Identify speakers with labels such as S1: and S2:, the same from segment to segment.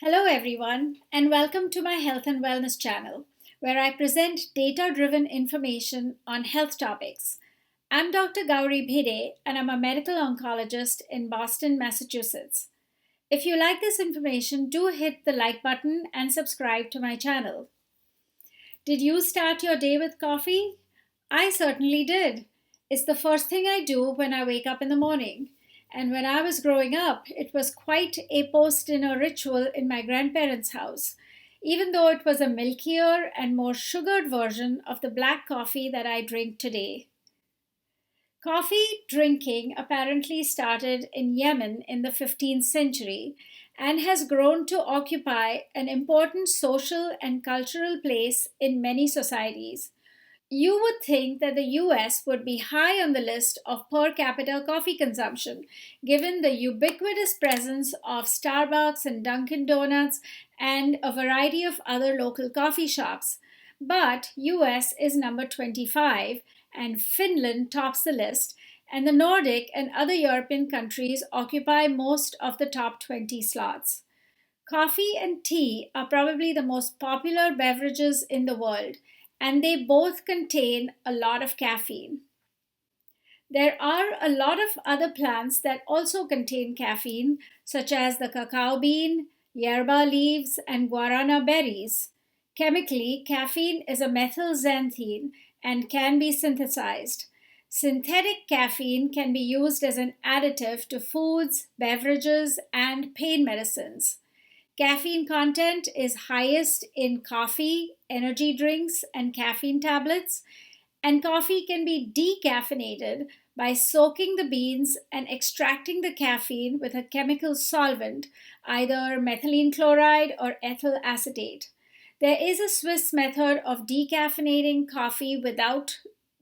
S1: Hello, everyone, and welcome to my health and wellness channel, where I present data driven information on health topics. I'm Dr. Gauri Bhide, and I'm a medical oncologist in Boston, Massachusetts. If you like this information, do hit the like button and subscribe to my channel. Did you start your day with coffee? I certainly did. It's the first thing I do when I wake up in the morning. And when I was growing up, it was quite a post dinner ritual in my grandparents' house, even though it was a milkier and more sugared version of the black coffee that I drink today. Coffee drinking apparently started in Yemen in the 15th century and has grown to occupy an important social and cultural place in many societies. You would think that the US would be high on the list of per capita coffee consumption, given the ubiquitous presence of Starbucks and Dunkin' Donuts and a variety of other local coffee shops. But US is number 25 and Finland tops the list, and the Nordic and other European countries occupy most of the top 20 slots. Coffee and tea are probably the most popular beverages in the world, and they both contain a lot of caffeine. There are a lot of other plants that also contain caffeine, such as the cacao bean, yerba leaves, and guarana berries. Chemically, caffeine is a methylxanthine and can be synthesized. Synthetic caffeine can be used as an additive to foods, beverages, and pain medicines. Caffeine content is highest in coffee, energy drinks, and caffeine tablets, and coffee can be decaffeinated by soaking the beans and extracting the caffeine with a chemical solvent, either methylene chloride or ethyl acetate. There is a Swiss method of decaffeinating coffee without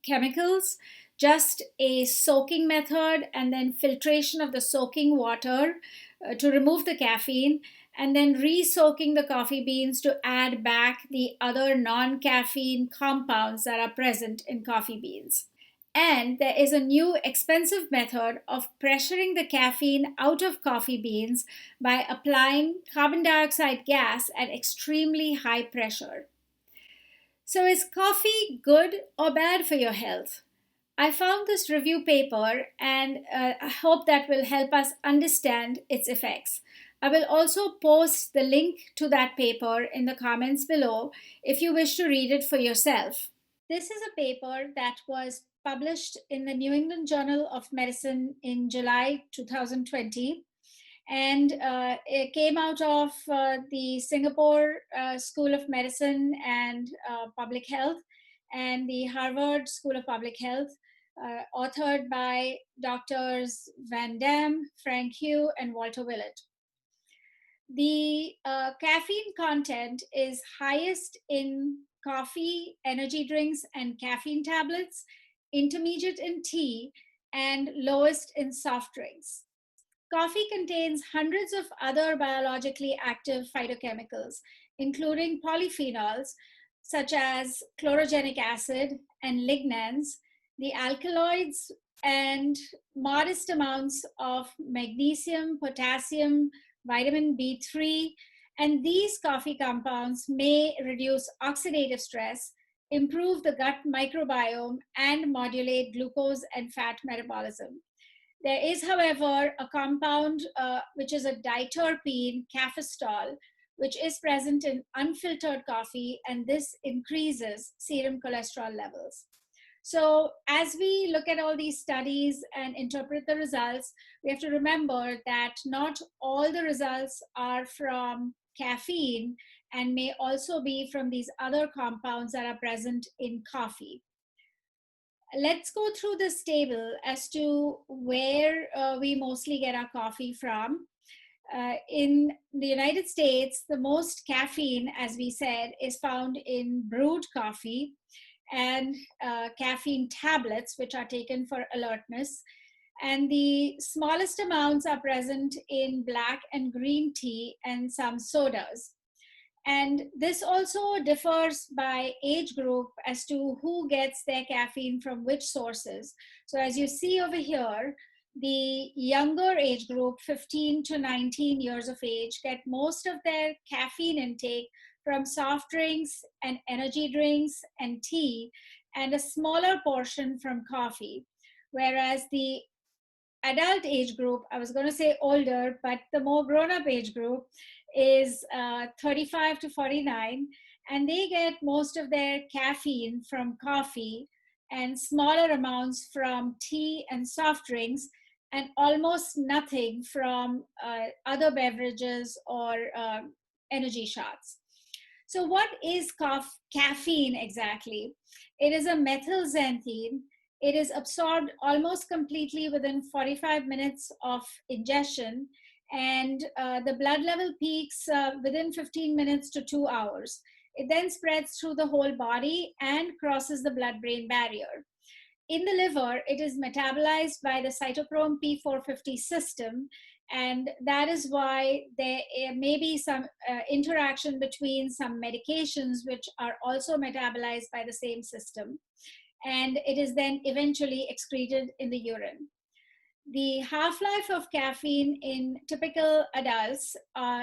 S1: chemicals, just a soaking method and then filtration of the soaking water to remove the caffeine, and then re-soaking the coffee beans to add back the other non-caffeine compounds that are present in coffee beans. And there is a new expensive method of pressuring the caffeine out of coffee beans by applying carbon dioxide gas at extremely high pressure. So, is coffee good or bad for your health? I found this review paper and I hope that will help us understand its effects. I will also post the link to that paper in the comments below if you wish to read it for yourself. This is a paper that was published in the New England Journal of Medicine in July 2020, and it came out of the Singapore School of Medicine and Public Health and the Harvard School of Public Health, authored by Doctors Van Dam, Frank Hugh, and Walter Willett. The caffeine content is highest in coffee, energy drinks, and caffeine tablets, intermediate in tea, and lowest in soft drinks. Coffee contains hundreds of other biologically active phytochemicals, including polyphenols such as chlorogenic acid and lignans, the alkaloids, and modest amounts of magnesium, potassium, vitamin B3. And these coffee compounds may reduce oxidative stress, improve the gut microbiome, and modulate glucose and fat metabolism. There is, however, a compound which is a diterpene, caffeistol, which is present in unfiltered coffee, and this increases serum cholesterol levels. So, as we look at all these studies and interpret the results, we have to remember that not all the results are from caffeine and may also be from these other compounds that are present in coffee. Let's go through this table as to where we mostly get our coffee from. In the United States, the most caffeine, as we said, is found in brewed coffee and caffeine tablets, which are taken for alertness. And the smallest amounts are present in black and green tea and some sodas. And this also differs by age group as to who gets their caffeine from which sources. So as you see over here, The younger age group, 15 to 19 years of age, get most of their caffeine intake from soft drinks and energy drinks and tea, and a smaller portion from coffee. Whereas the adult age group, I was going to say older, but the more grown up age group is 35 to 49, and they get most of their caffeine from coffee and smaller amounts from tea and soft drinks, and almost nothing from other beverages or energy shots. So, what is caffeine exactly? It is a methylxanthine. It is absorbed almost completely within 45 minutes of ingestion, and the blood level peaks within 15 minutes to 2 hours. It then spreads through the whole body and crosses the blood brain barrier. In the liver, it is metabolized by the cytochrome P450 system, and that is why there may be some interaction between some medications which are also metabolized by the same system, and it is then eventually excreted in the urine. The half-life of caffeine in typical adults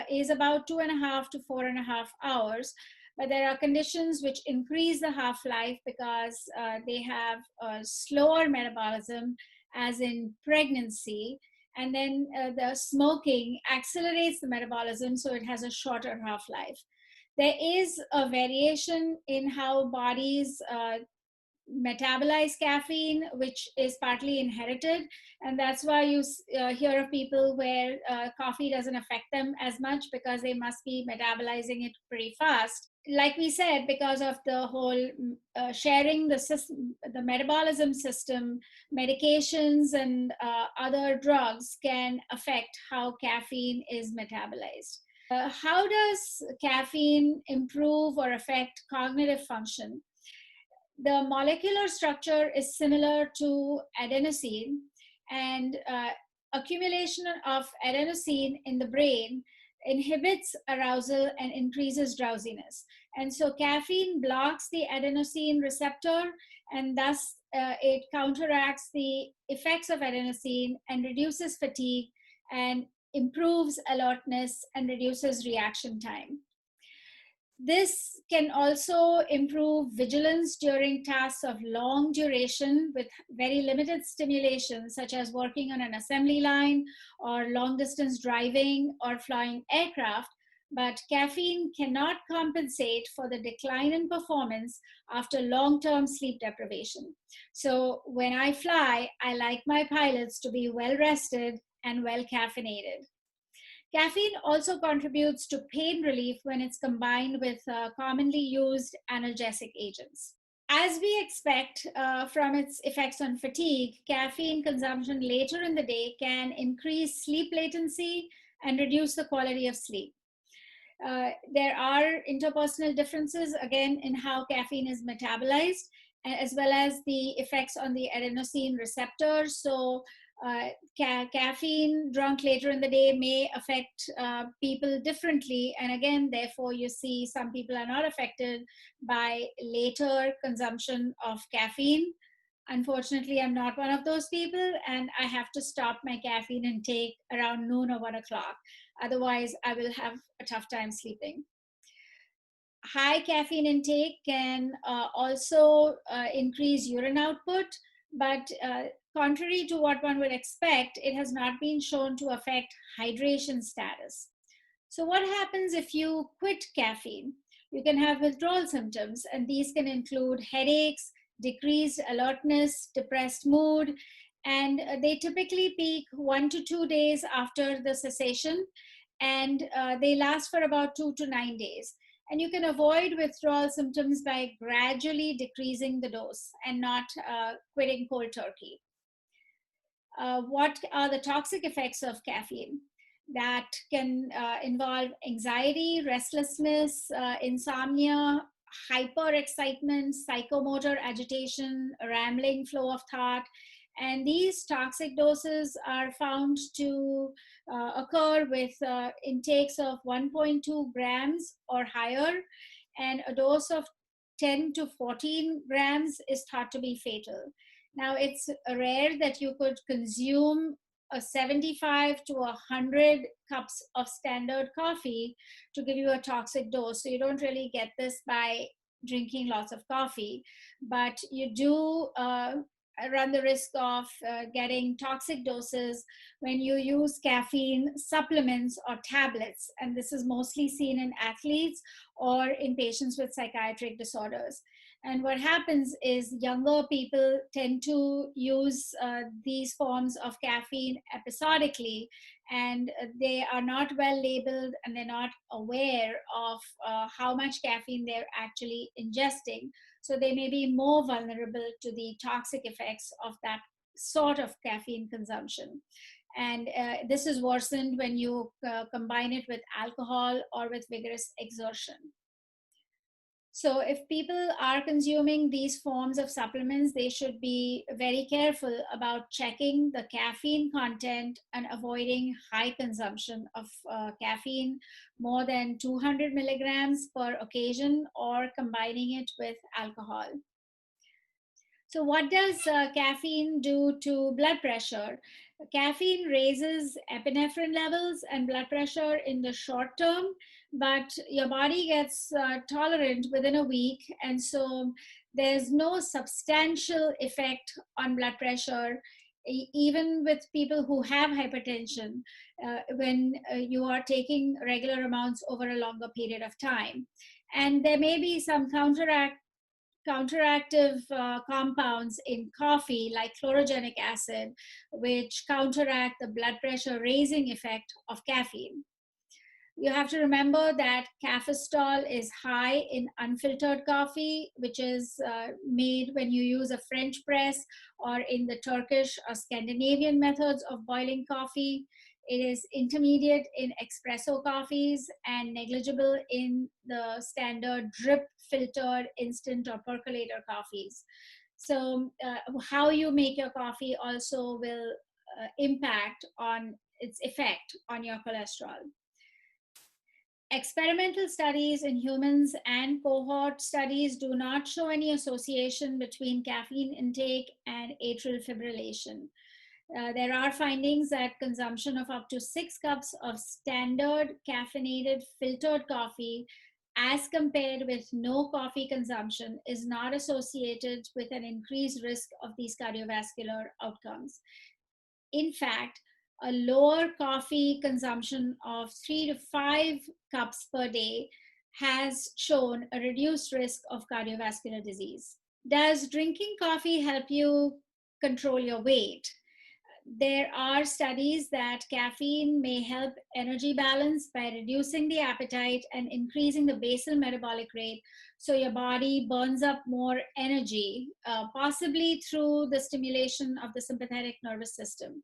S1: is about 2.5 to 4.5 hours, but there are conditions which increase the half-life because they have a slower metabolism, as in pregnancy, and then the smoking accelerates the metabolism, so it has a shorter half-life. There is a variation in how bodies metabolize caffeine, which is partly inherited. And that's why you hear of people where coffee doesn't affect them as much because they must be metabolizing it pretty fast. Like we said, because of the whole sharing the system, the metabolism system, medications and other drugs can affect how caffeine is metabolized. How does caffeine improve or affect cognitive function? The molecular structure is similar to adenosine, and accumulation of adenosine in the brain inhibits arousal and increases drowsiness. And so caffeine blocks the adenosine receptor, and thus it counteracts the effects of adenosine and reduces fatigue and improves alertness and reduces reaction time. This can also improve vigilance during tasks of long duration with very limited stimulation, such as working on an assembly line or long distance driving or flying aircraft. But caffeine cannot compensate for the decline in performance after long term sleep deprivation. So when I fly, I like my pilots to be well rested and well caffeinated. Caffeine also contributes to pain relief when it's combined with commonly used analgesic agents. As we expect from its effects on fatigue, caffeine consumption later in the day can increase sleep latency and reduce the quality of sleep. There are interpersonal differences, again, in how caffeine is metabolized, as well as the effects on the adenosine receptor. So, caffeine drunk later in the day may affect people differently. And again, therefore, you see some people are not affected by later consumption of caffeine. Unfortunately, I'm not one of those people, and I have to stop my caffeine intake around noon or 1 o'clock. Otherwise, I will have a tough time sleeping. High caffeine intake can also increase urine output, but contrary to what one would expect, it has not been shown to affect hydration status. So, what happens if you quit caffeine? You can have withdrawal symptoms, and these can include headaches, decreased alertness, depressed mood, and they typically peak 1 to 2 days after the cessation, and they last for about 2 to 9 days. And you can avoid withdrawal symptoms by gradually decreasing the dose and not quitting cold turkey. What are the toxic effects of caffeine? That can involve anxiety, restlessness, insomnia, hyperexcitement, psychomotor agitation, rambling flow of thought. And these toxic doses are found to occur with intakes of 1.2 grams or higher, and a dose of 10 to 14 grams is thought to be fatal. Now, it's rare that you could consume a 75 to 100 cups of standard coffee to give you a toxic dose. So you don't really get this by drinking lots of coffee, but you do run the risk of getting toxic doses when you use caffeine supplements or tablets. And this is mostly seen in athletes or in patients with psychiatric disorders. And what happens is younger people tend to use these forms of caffeine episodically, and they are not well labeled and they're not aware of how much caffeine they're actually ingesting. So they may be more vulnerable to the toxic effects of that sort of caffeine consumption. And this is worsened when you combine it with alcohol or with vigorous exertion. So, if people are consuming these forms of supplements, they should be very careful about checking the caffeine content and avoiding high consumption of caffeine, more than 200 milligrams per occasion, or combining it with alcohol. So, what does caffeine do to blood pressure? Caffeine raises epinephrine levels and blood pressure in the short term, but your body gets tolerant within a week. And so, there's no substantial effect on blood pressure, even with people who have hypertension, when you are taking regular amounts over a longer period of time. And there may be some counteractive compounds in coffee, like chlorogenic acid, which counteract the blood pressure raising effect of caffeine. You have to remember that caffeine is high in unfiltered coffee, which is made when you use a French press or in the Turkish or Scandinavian methods of boiling coffee. It is intermediate in espresso coffees and negligible in the standard drip filtered instant or percolator coffees. So, how you make your coffee also will impact on its effect on your cholesterol. Experimental studies in humans and cohort studies do not show any association between caffeine intake and atrial fibrillation. There are findings that consumption of up to 6 cups of standard caffeinated filtered coffee, as compared with no coffee consumption, is not associated with an increased risk of these cardiovascular outcomes. In fact, a lower coffee consumption of 3 to 5 cups per day has shown a reduced risk of cardiovascular disease. Does drinking coffee help you control your weight? There are studies that caffeine may help energy balance by reducing the appetite and increasing the basal metabolic rate, so your body burns up more energy, possibly through the stimulation of the sympathetic nervous system.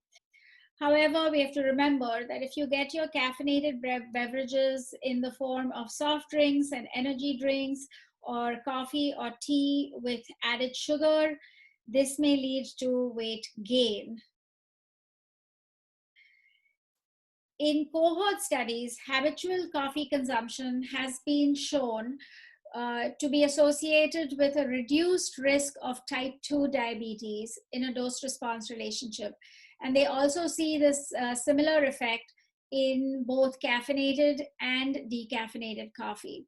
S1: However, we have to remember that if you get your caffeinated beverages in the form of soft drinks and energy drinks, or coffee or tea with added sugar, this may lead to weight gain. In cohort studies, habitual coffee consumption has been shown to be associated with a reduced risk of type 2 diabetes in a dose response relationship. And they also see this similar effect in both caffeinated and decaffeinated coffee.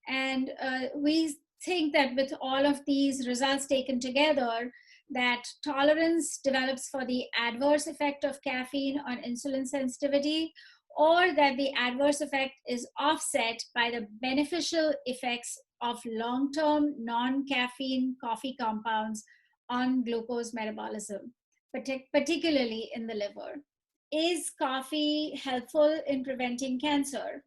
S1: And we think that with all of these results taken together, that tolerance develops for the adverse effect of caffeine on insulin sensitivity, or that the adverse effect is offset by the beneficial effects of long-term non-caffeine coffee compounds on glucose metabolism, particularly in the liver. Is coffee helpful in preventing cancer?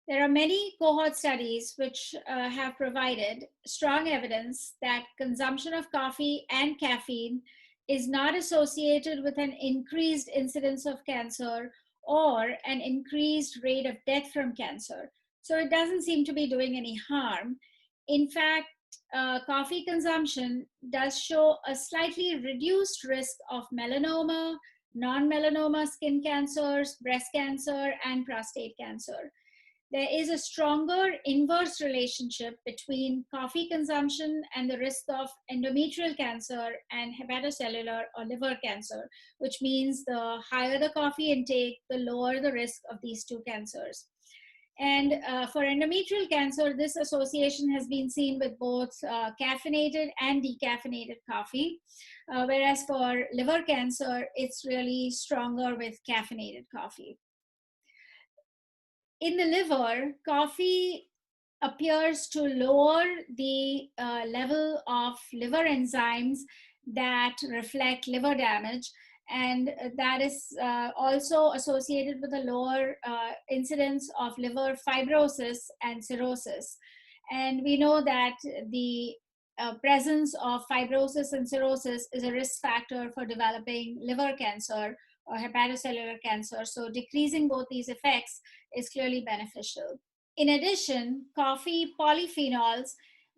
S1: There are many cohort studies which have provided strong evidence that consumption of coffee and caffeine is not associated with an increased incidence of cancer or an increased rate of death from cancer. So it doesn't seem to be doing any harm. In fact, coffee consumption does show a slightly reduced risk of melanoma, non-melanoma skin cancers, breast cancer, and prostate cancer. there is a stronger inverse relationship between coffee consumption and the risk of endometrial cancer and hepatocellular or liver cancer, which means the higher the coffee intake, the lower the risk of these two cancers. And for endometrial cancer, this association has been seen with both caffeinated and decaffeinated coffee, whereas for liver cancer, it's really stronger with caffeinated coffee. In the liver, coffee appears to lower the level of liver enzymes that reflect liver damage, and that is also associated with a lower incidence of liver fibrosis and cirrhosis. And we know that the presence of fibrosis and cirrhosis is a risk factor for developing liver cancer or hepatocellular cancer. So decreasing both these effects is clearly beneficial. In addition, coffee polyphenols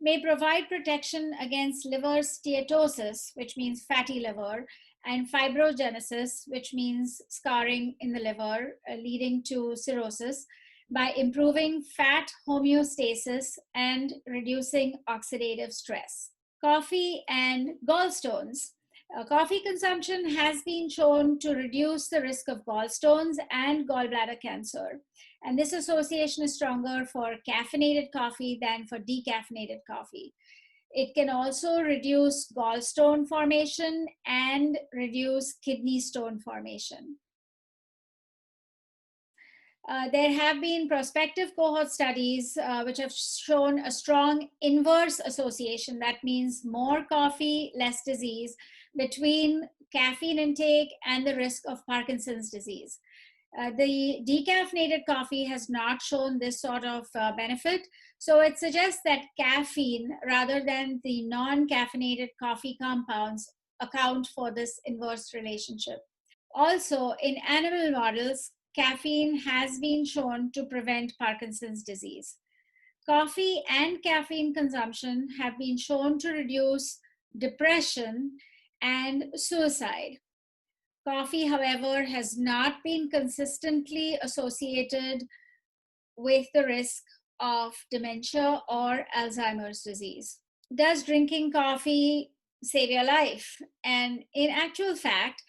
S1: may provide protection against liver steatosis, which means fatty liver, and fibrogenesis, which means scarring in the liver, leading to cirrhosis, by improving fat homeostasis and reducing oxidative stress. Coffee and gallstones. Coffee consumption has been shown to reduce the risk of gallstones and gallbladder cancer. And this association is stronger for caffeinated coffee than for decaffeinated coffee. It can also reduce gallstone formation and reduce kidney stone formation. There have been prospective cohort studies which have shown a strong inverse association. That means more coffee, less disease, between caffeine intake and the risk of Parkinson's disease. The decaffeinated coffee has not shown this sort of benefit. So it suggests that caffeine, rather than the non-caffeinated coffee compounds, account for this inverse relationship. Also, in animal models, caffeine has been shown to prevent Parkinson's disease. Coffee and caffeine consumption have been shown to reduce depression and suicide. Coffee, however, has not been consistently associated with the risk of dementia or Alzheimer's disease. Does drinking coffee save your life? And in actual fact,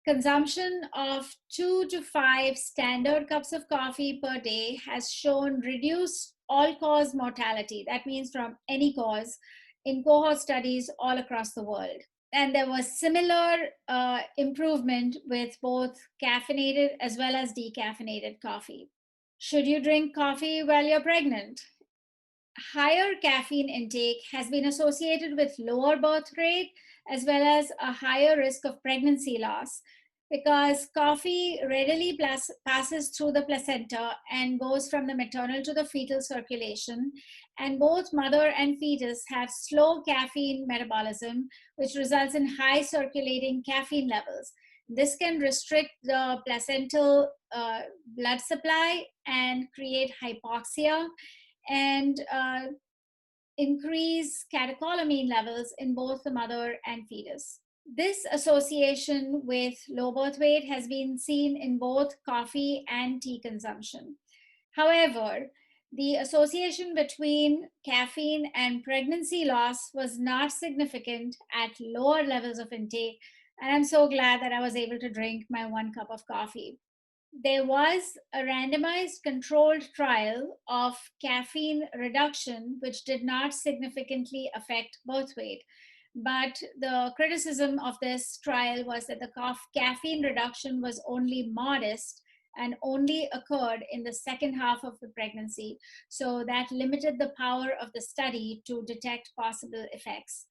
S1: consumption of 2 to 5 standard cups of coffee per day has shown reduced all-cause mortality. That means from any cause in cohort studies all across the world. And there was similar improvement with both caffeinated as well as decaffeinated coffee. Should you drink coffee while you're pregnant? Higher caffeine intake has been associated with lower birth rate as well as a higher risk of pregnancy loss, because coffee readily passes through the placenta and goes from the maternal to the fetal circulation, and both mother and fetus have slow caffeine metabolism, which results in high circulating caffeine levels. This can restrict the placental blood supply and create hypoxia and increase catecholamine levels in both the mother and fetus. This association with low birth weight has been seen in both coffee and tea consumption. However, the association between caffeine and pregnancy loss was not significant at lower levels of intake, and I'm so glad that I was able to drink my 1 cup of coffee. There was a randomized controlled trial of caffeine reduction, which did not significantly affect birth weight. But the criticism of this trial was that the caffeine reduction was only modest and only occurred in the second half of the pregnancy. So that limited the power of the study to detect possible effects.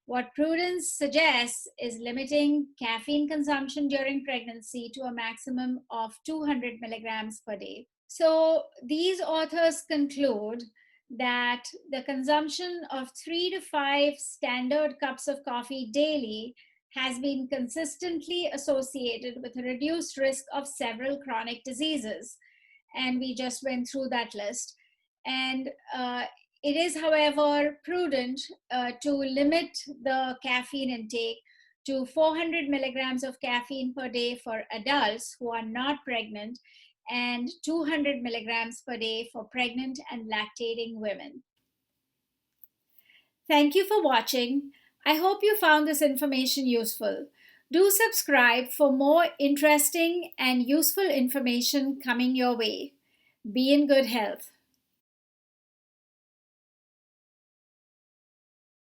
S1: What prudence suggests is limiting caffeine consumption during pregnancy to a maximum of 200 milligrams per day. So these authors conclude that the consumption of 3 to 5 standard cups of coffee daily has been consistently associated with a reduced risk of several chronic diseases. And we just went through that list. And it is, however, prudent to limit the caffeine intake to 400 milligrams of caffeine per day for adults who are not pregnant, and 200 milligrams per day for pregnant and lactating women. Thank you for watching. I hope you found this information useful. Do subscribe for more interesting and useful information coming your way. Be in good health.